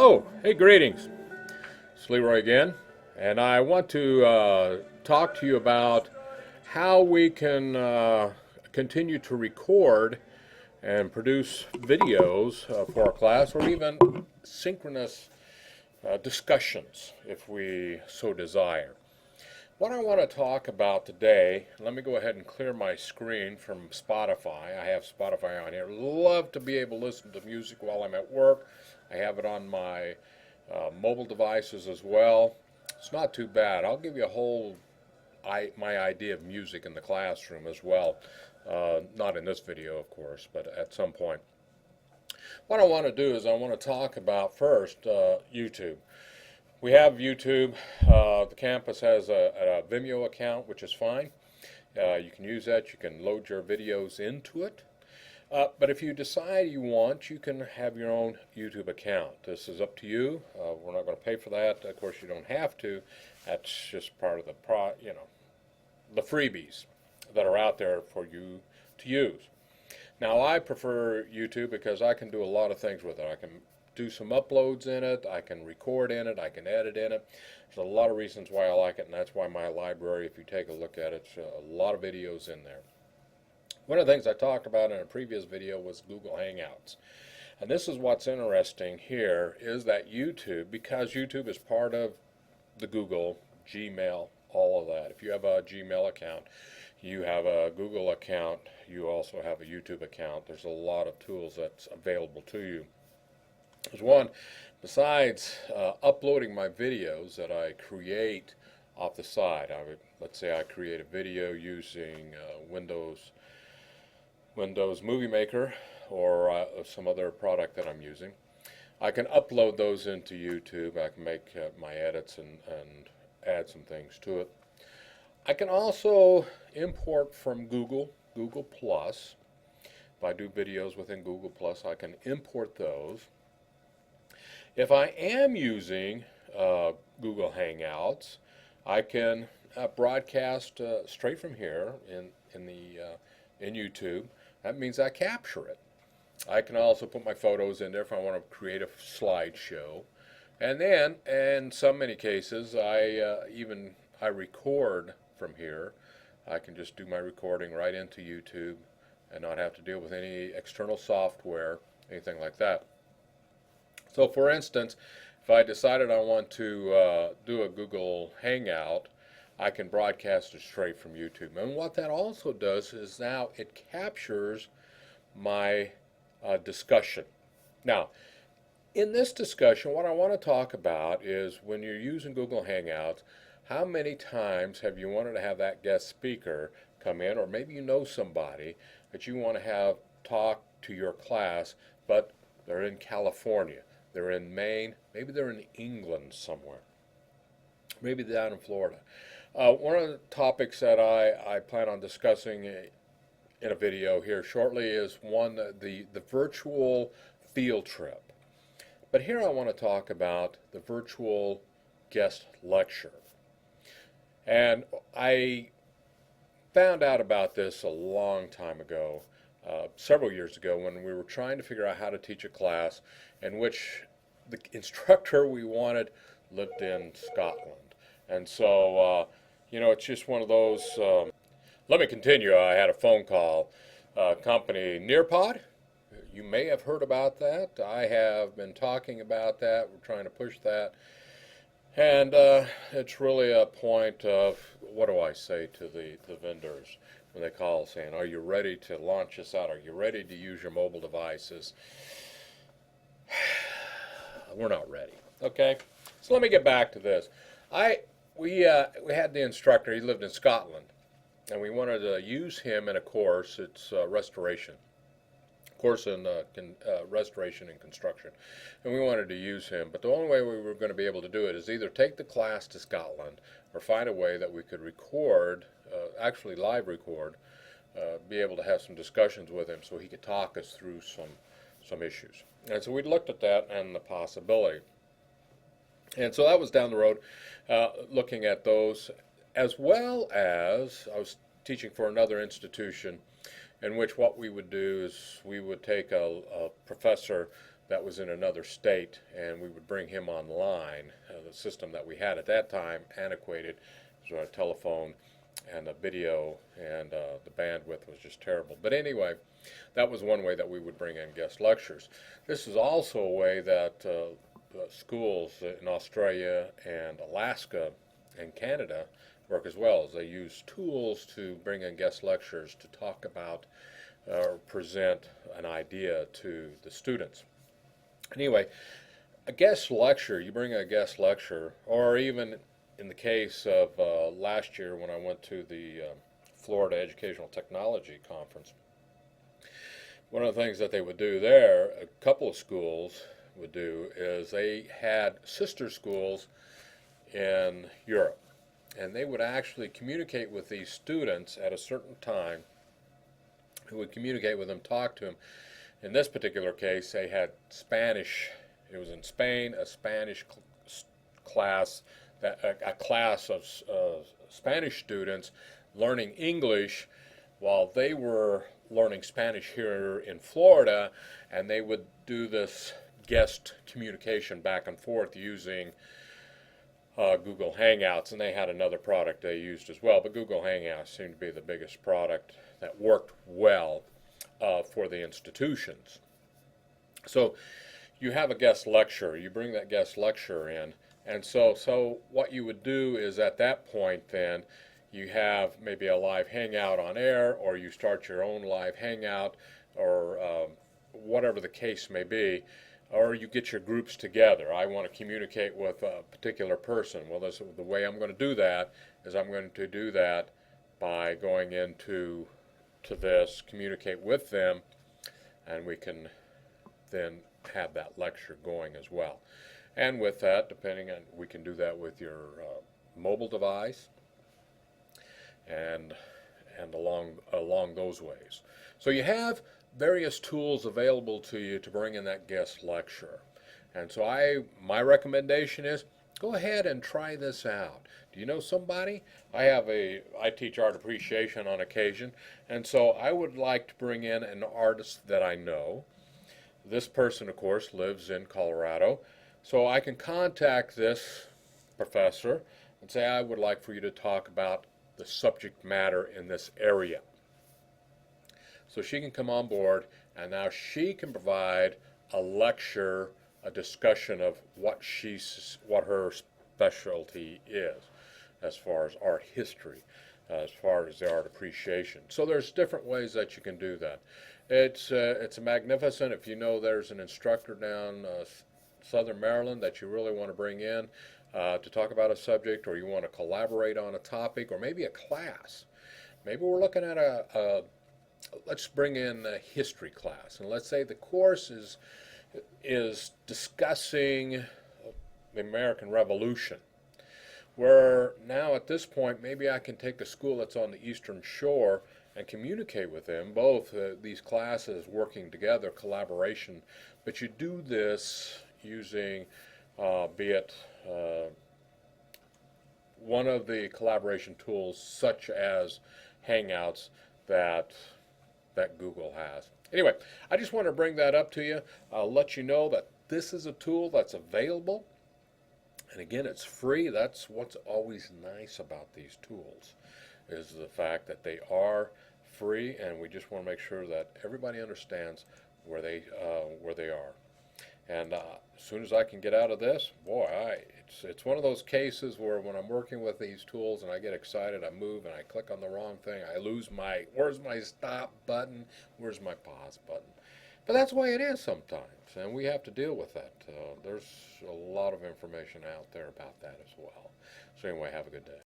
Hello, hey, greetings. It's Leroy again, and I want to talk to you about how we can continue to record and produce videos for our class, or even synchronous discussions if we so desire. What I want to talk about today, let me go ahead and clear my screen from Spotify. I have Spotify on here. Love to be able to listen to music while I'm at work. I have it on my mobile devices as well. It's not too bad. I'll give you a whole my idea of music in the classroom as well. Not in this video, of course, but at some point. What I want to do is I want to talk about first YouTube. We have YouTube. The campus has a Vimeo account, which is fine. You can use that. You can load your videos into it. But if you decide you want, you can have your own YouTube account. This is up to you. We're not going to pay for that. Of course, you don't have to. That's just part of the freebies that are out there for you to use. Now, I prefer YouTube because I can do a lot of things with it. I can do some uploads in it, I can record in it, I can edit in it. There's a lot of reasons why I like it, and that's why my library, if you take a look at it, a lot of videos in there. One of the things I talked about in a previous video was Google Hangouts. And this is what's interesting here is that YouTube, because YouTube is part of the Google, Gmail, all of that. If you have a Gmail account, you have a Google account, you also have a YouTube account. There's a lot of tools that's available to you. There's one, besides uploading my videos that I create off the side. Let's say I create a video using Windows Movie Maker or some other product that I'm using. I can upload those into YouTube. I can make my edits and add some things to it. I can also import from Google Plus. If I do videos within Google Plus, I can import those. If I am using Google Hangouts, I can broadcast straight from here in YouTube. That means I capture it. I can also put my photos in there if I want to create a slideshow. And then, in many cases, I record from here. I can just do my recording right into YouTube and not have to deal with any external software, anything like that. So for instance, if I decided I want to do a Google Hangout, I can broadcast it straight from YouTube. And what that also does is now it captures my discussion. Now, in this discussion, what I want to talk about is when you're using Google Hangouts, how many times have you wanted to have that guest speaker come in, or maybe you know somebody that you want to have talk to your class, but they're in California. They're in Maine, maybe they're in England somewhere, maybe down in Florida. One of the topics that I plan on discussing in a video here shortly is the virtual field trip. But here I want to talk about the virtual guest lecture. And I found out about this a long time ago. Several years ago when we were trying to figure out how to teach a class in which the instructor we wanted lived in Scotland. And so, it's just one of those. Let me continue. I had a phone call. Company Nearpod. You may have heard about that. I have been talking about that. We're trying to push that. And it's really a point of, what do I say to the vendors when they call saying, are you ready to launch this out? Are you ready to use your mobile devices? We're not ready. Okay, so let me get back to this. We had the instructor. He lived in Scotland, and we wanted to use him in a course. It's restoration. Course in restoration and construction, and we wanted to use him, but the only way we were going to be able to do it is either take the class to Scotland or find a way that we could record, actually live record, be able to have some discussions with him so he could talk us through some issues. And so we looked at that and the possibility. And so that was down the road, looking at those, as well as I was teaching for another institution in which what we would do is we would take a professor that was in another state, and we would bring him online. The system that we had at that time, antiquated, so a telephone and the video, and the bandwidth was just terrible. But anyway, that was one way that we would bring in guest lectures. This is also a way that schools in Australia and Alaska and Canada work as well, as they use tools to bring in guest lecturers to talk about or present an idea to the students. Anyway, a guest lecture, you bring a guest lecturer, or even in the case of last year when I went to the Florida Educational Technology Conference, one of the things that they would do there, a couple of schools would do, is they had sister schools in Europe. And they would actually communicate with these students at a certain time, who would communicate with them, talk to them. In this particular case, they had Spanish. It was in Spain, a Spanish class, a class of Spanish students learning English while they were learning Spanish here in Florida, and they would do this guest communication back and forth using Google Hangouts, and they had another product they used as well, but Google Hangouts seemed to be the biggest product that worked well for the institutions. So you have a guest lecturer, you bring that guest lecturer in, and so what you would do is at that point then you have maybe a live hangout on air, or you start your own live hangout, or whatever the case may be, or you get your groups together. I want to communicate with a particular person. Well, the way I'm going to do that is I'm going to do that by going into this, communicate with them, and we can then have that lecture going as well. And with that, depending on, we can do that with your mobile device and along those ways. So you have various tools available to you to bring in that guest lecturer. And so my recommendation is go ahead and try this out. Do you know somebody? I teach art appreciation on occasion, and so I would like to bring in an artist that I know. This person, of course, lives in Colorado, so I can contact this professor and say, I would like for you to talk about the subject matter in this area. So she can come on board, and now she can provide a lecture, a discussion of what her specialty is, as far as art history, as far as the art appreciation. So there's different ways that you can do that. It's magnificent. If you know there's an instructor down Southern Maryland that you really want to bring in to talk about a subject, or you want to collaborate on a topic, or maybe a class. Maybe we're looking at let's bring in a history class, and let's say the course is discussing the American Revolution, where now at this point maybe I can take a school that's on the Eastern Shore and communicate with them, both these classes working together, collaboration, but you do this using be it one of the collaboration tools such as Hangouts that Google has. Anyway, I just want to bring that up to you. I'll let you know that this is a tool that's available. And again, it's free. That's what's always nice about these tools, is the fact that they are free, and we just want to make sure that everybody understands where they are. And as soon as I can get out of this, boy, it's one of those cases where when I'm working with these tools and I get excited, I move and I click on the wrong thing. I lose where's my stop button? Where's my pause button? But that's the way it is sometimes, and we have to deal with that. There's a lot of information out there about that as well. So anyway, have a good day.